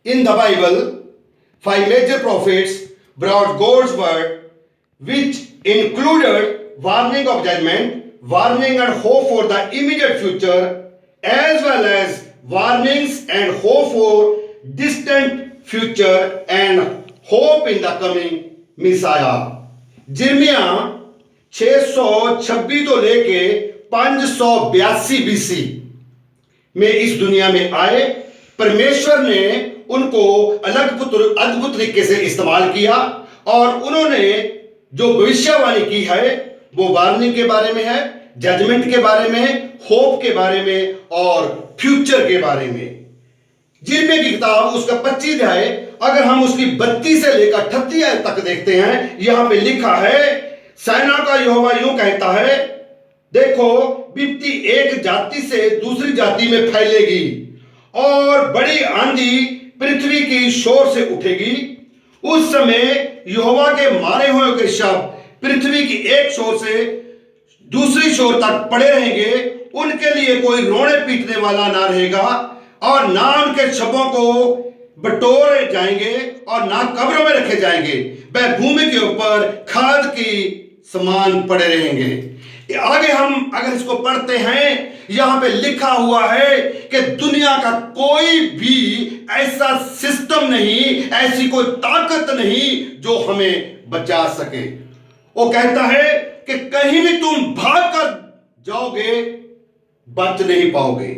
In the Bible, five major prophets brought God's word, which included warning of judgment, warning and hope for the immediate future, as well as warnings and hope for distant future and hope in the coming Messiah. जिर्मिया 626 तो लेके 582 BC में इस दुनिया में आए। परमेश्वर ने उनको अद्भुत तरीके से इस्तेमाल किया और उन्होंने जो भविष्यवाणी की है वो वार्निंग के बारे में है, जजमेंट के बारे में, होप के बारे में और फ्यूचर के बारे में। जिर्मिया की किताब उसका 25 अध्याय, अगर हम उसकी 32 से लेकर 38 तक देखते हैं, यहां पे लिखा है, सेना का यहोवा यूं कहता है, देखो विपत्ति एक जाति से दूसरी जाति में फैलेगी और बड़ी आंधी पृथ्वी की शोर से उठेगी। उस समय यहोवा के मारे हुए के शव पृथ्वी की एक शोर से दूसरी शोर तक पड़े रहेंगे। उनके लिए कोई रोने पीटने वाला ना रहेगा और ना उनके शवों को बटोरे जाएंगे और ना कब्रों में रखे जाएंगे। वह भूमि के ऊपर खाद की समान पड़े रहेंगे। आगे हम अगर इसको पढ़ते हैं, यहां पे लिखा हुआ है कि दुनिया का कोई भी ऐसा सिस्टम नहीं, ऐसी कोई ताकत नहीं जो हमें बचा सके। वो कहता है कि कहीं भी तुम भाग कर जाओगे बच नहीं पाओगे।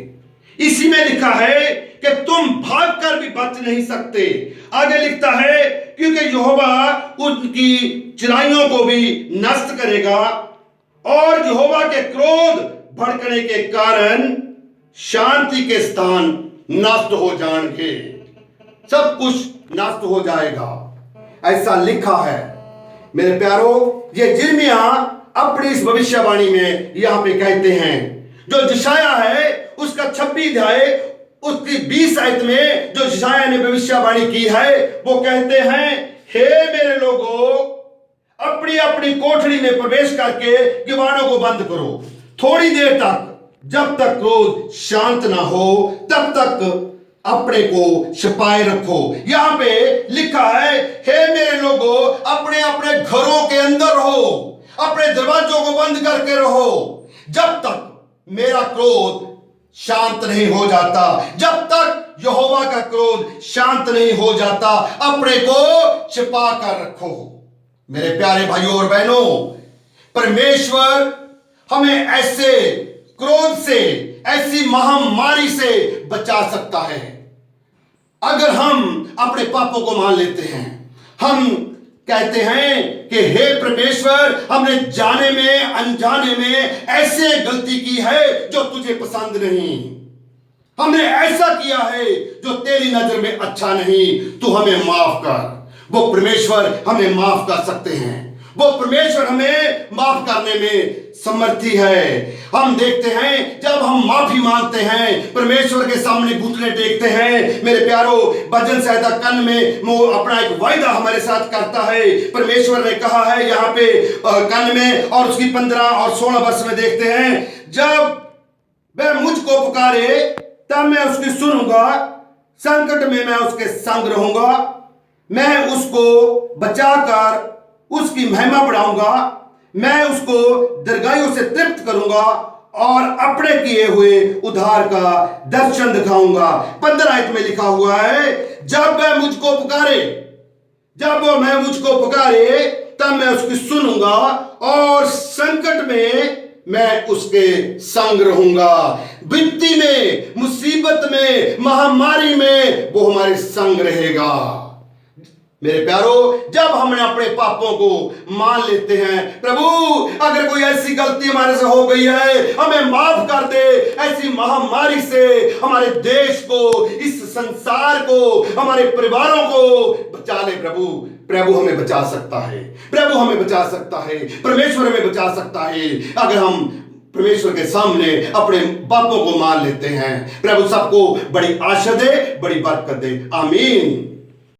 इसी में लिखा है कि तुम भाग कर भी बच नहीं सकते। आगे लिखता है क्योंकि यहोवा उनकी चिराइयों को भी नष्ट करेगा और यहोवा के क्रोध भड़कने के कारण शांति के स्थान नष्ट हो जाएंगे, सब कुछ नष्ट हो जाएगा, ऐसा लिखा है। मेरे प्यारो, ये जिर्मिया अपनी इस भविष्यवाणी में यहां पे कहते हैं, जो यशायाह है उसका 26 अध्याय उसकी 20 आयत में जो यशायाह ने भविष्यवाणी की है, वो कहते हैं, हे मेरे लोगों, अपनी अपनी कोठरी में प्रवेश करके किवाड़ों को बंद करो थोड़ी देर तक, जब तक क्रोध शांत ना हो तब तक अपने को छिपाए रखो। यहां पे लिखा है, हे मेरे लोगों, अपने अपने घरों के अंदर रहो, अपने दरवाजों को बंद करके रहो, जब तक मेरा क्रोध शांत नहीं हो जाता, जब तक यहोवा का क्रोध शांत नहीं हो जाता, अपने को छिपा कर रखो। मेरे प्यारे भाइयों और बहनों, परमेश्वर हमें ऐसे क्रोध से, ऐसी महामारी से बचा सकता है अगर हम अपने पापों को मान लेते हैं। हम कहते हैं कि हे परमेश्वर, हमने जाने में अनजाने में ऐसे गलती की है जो तुझे पसंद नहीं, हमने ऐसा किया है जो तेरी नजर में अच्छा नहीं, तू हमें माफ कर। वो परमेश्वर हमें माफ कर सकते हैं, वो परमेश्वर हमें माफ करने में समर्थी है। हम देखते हैं जब हम माफी मांगते हैं, परमेश्वर के सामने घुटने टेकते हैं, मेरे प्यारो, भजन संहिता कन में वो अपना एक वायदा हमारे साथ करता है। परमेश्वर ने कहा है यहाँ पे कन में, और उसकी 15 और 16 वर्ष में देखते हैं, जब वह मुझको पुकारे तब मैं उसकी सुनूंगा, संकट में मैं उसके संग रहूंगा, मैं उसको बचाकर उसकी महिमा बढ़ाऊंगा, मैं उसको दीर्घायु से तृप्त करूंगा और अपने किए हुए उद्धार का दर्शन दिखाऊंगा। 15 आयत में लिखा हुआ है, जब मैं मुझको पुकारे तब मैं उसकी सुनूंगा और संकट में मैं उसके संग रहूंगा। विपत्ति में, मुसीबत में, महामारी में वो हमारे संग रहेगा। मेरे प्यारो, जब हमने अपने पापों को मान लेते हैं, प्रभु अगर कोई ऐसी गलती हमारे से हो गई है, हमें माफ कर दे, ऐसी महामारी से हमारे देश को, इस संसार को, हमारे परिवारों को बचा ले। प्रभु हमें बचा सकता है, प्रभु हमें बचा सकता है, परमेश्वर हमें बचा सकता है अगर हम परमेश्वर के सामने अपने पापों को मान लेते हैं। प्रभु सबको बड़ी आशीष दे, बड़ी बरकत दे। आमीन।